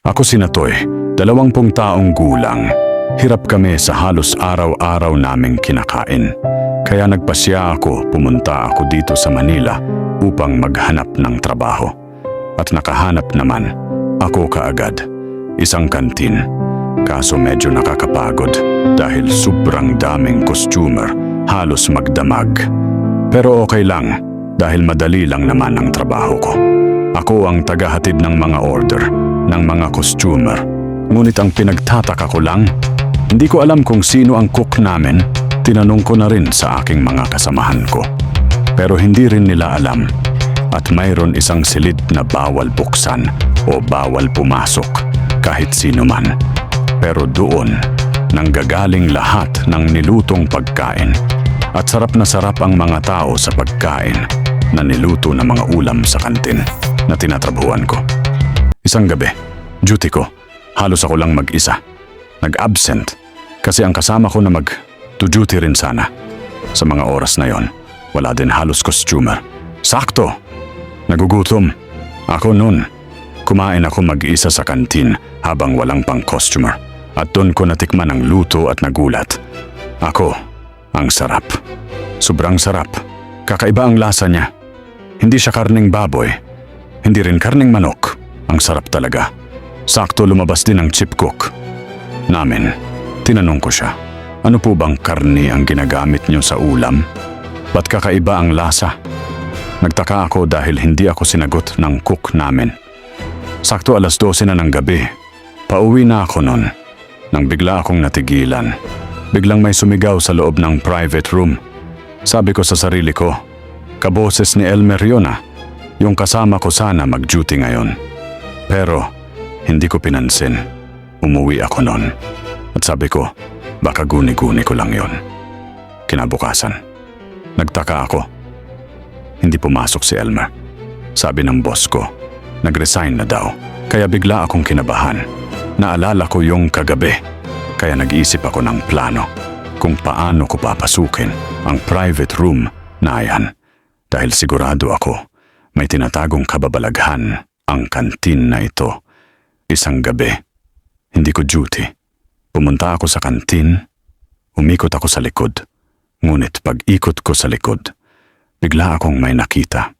Ako si Natoy, 20 taong gulang. Hirap kami sa halos araw-araw naming kinakain. Kaya nagpasya ako, pumunta ako dito sa Manila upang maghanap ng trabaho. At nakahanap naman ako kaagad. Isang kantin. Kaso medyo nakakapagod dahil sobrang daming customer, halos magdamag. Pero okay lang dahil madali lang naman ang trabaho ko. Ako ang tagahatid ng mga order ng mga customer. Ngunit ang pinagtataka ko lang, hindi ko alam kung sino ang cook namin. Tinanong ko na rin sa aking mga kasamahan ko. Pero hindi rin nila alam. At mayroon isang silid na bawal buksan o bawal pumasok kahit sino man. Pero doon, nanggagaling lahat ng nilutong pagkain. At sarap na sarap ang mga tao sa pagkain na niluto ng mga ulam sa kantin na tinatrabuhan ko. Isang gabi, duty ko, halos ako lang mag-isa. Nag-absent kasi ang kasama ko na mag-to-duty rin sana. Sa mga oras na yon, wala din halos customer. Sakto! Nagugutom. Ako nun. Kumain ako mag-isa sa kantin habang walang pang customer. At doon ko natikman ang luto at nagulat. Ako, ang sarap. Sobrang sarap. Kakaiba ang lasa niya. Hindi siya karning baboy. Hindi rin karning manok. Ang sarap talaga. Sakto lumabas din ang chip cook namin. Tinanong ko siya, ano po bang karni ang ginagamit niyo sa ulam? Ba't kakaiba ang lasa? Nagtaka ako dahil hindi ako sinagot ng cook namin. Sakto 12:00 na ng gabi. Pauwi na ako nun. Nang bigla akong natigilan. Biglang may sumigaw sa loob ng private room. Sabi ko sa sarili ko, kaboses ni Elmer yun ah. Yung kasama ko sana mag-duty ngayon. Pero hindi ko pinansin. Umuwi ako nun. At sabi ko, baka guni-guni ko lang yon. Kinabukasan, nagtaka ako. Hindi pumasok si Elmer. Sabi ng boss ko, nag-resign na daw. Kaya bigla akong kinabahan. Naalala ko yung kagabi. Kaya nag-isip ako ng plano kung paano ko papasukin ang private room na yan. Dahil sigurado ako, may tinatagong kababalaghan ang kantin na ito. Isang gabi, hindi ko duty. Pumunta ako sa kantin, umikot ako sa likod. Ngunit pag ikot ko sa likod, bigla akong may nakita.